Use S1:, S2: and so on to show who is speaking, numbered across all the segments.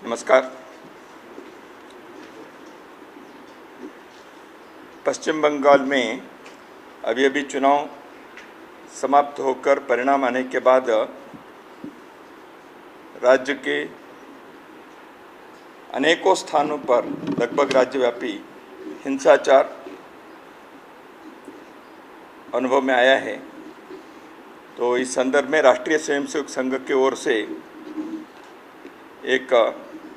S1: नमस्कार। पश्चिम बंगाल में अभी चुनाव समाप्त होकर परिणाम आने के बाद राज्य के अनेकों स्थानों पर लगभग राज्यव्यापी हिंसाचार अनुभव में आया है। तो इस संदर्भ में राष्ट्रीय स्वयंसेवक संघ की ओर से एक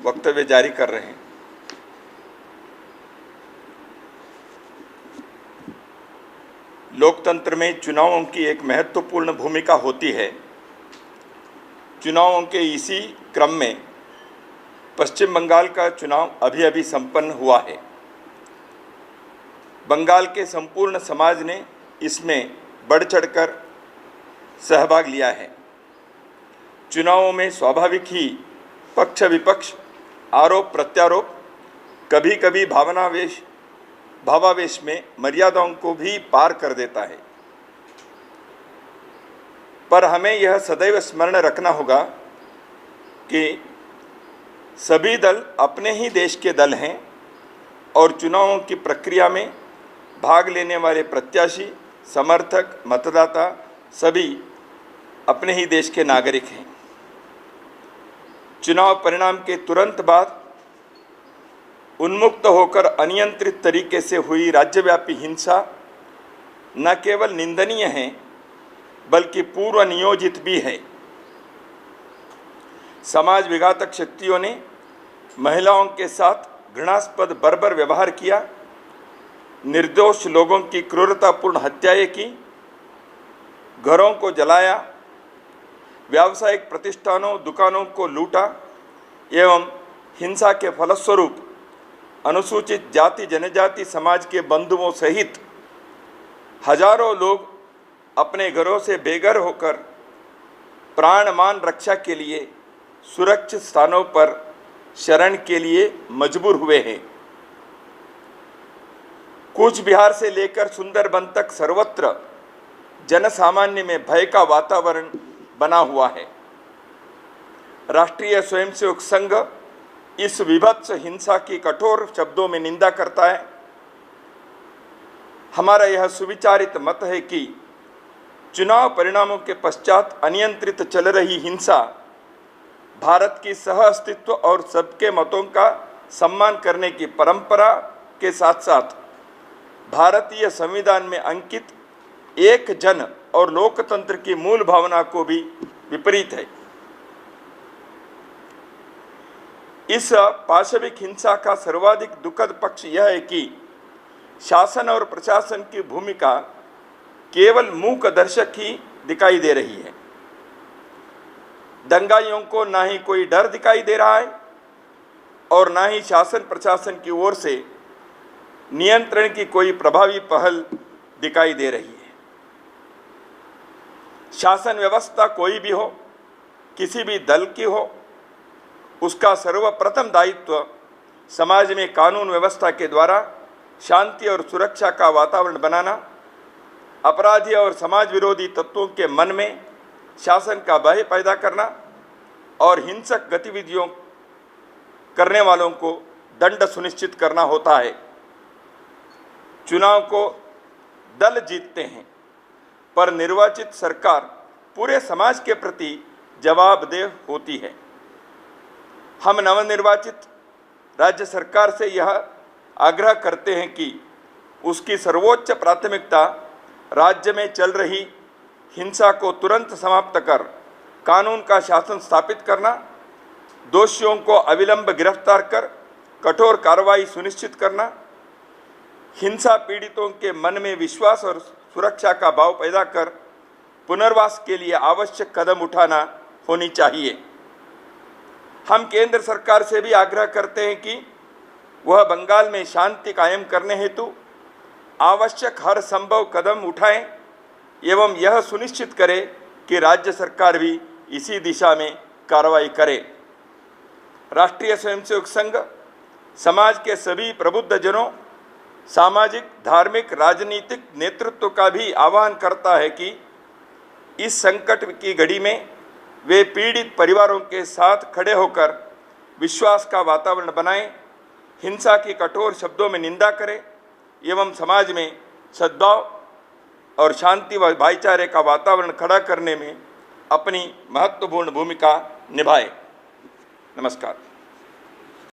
S1: वक्तव्य जारी कर रहे हैं। लोकतंत्र में चुनावों की एक महत्वपूर्ण भूमिका होती है। चुनावों के इसी क्रम में पश्चिम बंगाल का चुनाव अभी संपन्न हुआ है। बंगाल के संपूर्ण समाज ने इसमें बढ़ चढ़कर सहभाग लिया है। चुनावों में स्वाभाविक ही पक्ष विपक्ष, आरोप प्रत्यारोप, कभी कभी भावावेश में मर्यादाओं को भी पार कर देता है। पर हमें यह सदैव स्मरण रखना होगा कि सभी दल अपने ही देश के दल हैं और चुनावों की प्रक्रिया में भाग लेने वाले प्रत्याशी, समर्थक, मतदाता सभी अपने ही देश के नागरिक हैं। चुनाव परिणाम के तुरंत बाद उन्मुक्त होकर अनियंत्रित तरीके से हुई राज्यव्यापी हिंसा न केवल निंदनीय है बल्कि पूर्व नियोजित भी है। समाज विघातक शक्तियों ने महिलाओं के साथ घृणास्पद बर्बर व्यवहार किया, निर्दोष लोगों की क्रूरतापूर्ण हत्याएं की, घरों को जलाया, व्यावसायिक प्रतिष्ठानों, दुकानों को लूटा एवं हिंसा के फलस्वरूप अनुसूचित जाति जनजाति समाज के बंधुओं सहित हजारों लोग अपने घरों से बेघर होकर प्राण मान रक्षा के लिए सुरक्षित स्थानों पर शरण के लिए मजबूर हुए हैं। कूच बिहार से लेकर सुंदरबन तक सर्वत्र जनसामान्य में भय का वातावरण बना हुआ है। राष्ट्रीय स्वयंसेवक संघ इस विभत्स हिंसा की कठोर शब्दों में निंदा करता है। हमारा यह सुविचारित मत है कि चुनाव परिणामों के पश्चात अनियंत्रित चल रही हिंसा भारत की सह अस्तित्व और सबके मतों का सम्मान करने की परंपरा के साथ साथ भारतीय संविधान में अंकित एक जन और लोकतंत्र की मूल भावना को भी विपरीत है। इस पाशविक हिंसा का सर्वाधिक दुखद पक्ष यह है कि शासन और प्रशासन की भूमिका केवल मूक दर्शक ही दिखाई दे रही है। दंगाइयों को ना ही कोई डर दिखाई दे रहा है और ना ही शासन प्रशासन की ओर से नियंत्रण की कोई प्रभावी पहल दिखाई दे रही है। शासन व्यवस्था कोई भी हो, किसी भी दल की हो, उसका सर्वप्रथम दायित्व समाज में कानून व्यवस्था के द्वारा शांति और सुरक्षा का वातावरण बनाना, अपराधी और समाज विरोधी तत्वों के मन में शासन का भय पैदा करना और हिंसक गतिविधियों करने वालों को दंड सुनिश्चित करना होता है। चुनाव को दल जीतते हैं पर निर्वाचित सरकार पूरे समाज के प्रति जवाबदेह होती है। हम नवनिर्वाचित राज्य सरकार से यह आग्रह करते हैं कि उसकी सर्वोच्च प्राथमिकता राज्य में चल रही हिंसा को तुरंत समाप्त कर कानून का शासन स्थापित करना, दोषियों को अविलंब गिरफ्तार कर कठोर कार्रवाई सुनिश्चित करना, हिंसा पीड़ितों के मन में विश्वास और सुरक्षा का भाव पैदा कर पुनर्वास के लिए आवश्यक कदम उठाना होनी चाहिए। हम केंद्र सरकार से भी आग्रह करते हैं कि वह बंगाल में शांति कायम करने हेतु आवश्यक हर संभव कदम उठाएं एवं यह सुनिश्चित करे कि राज्य सरकार भी इसी दिशा में कार्रवाई करे। राष्ट्रीय स्वयंसेवक संघ समाज के सभी प्रबुद्ध जनों, सामाजिक, धार्मिक, राजनीतिक नेतृत्व का भी आह्वान करता है कि इस संकट की घड़ी में वे पीड़ित परिवारों के साथ खड़े होकर विश्वास का वातावरण बनाएं, हिंसा की कठोर शब्दों में निंदा करें एवं समाज में सद्भाव और शांति व भाईचारे का वातावरण खड़ा करने में अपनी महत्वपूर्ण भूमिका निभाएं। नमस्कार।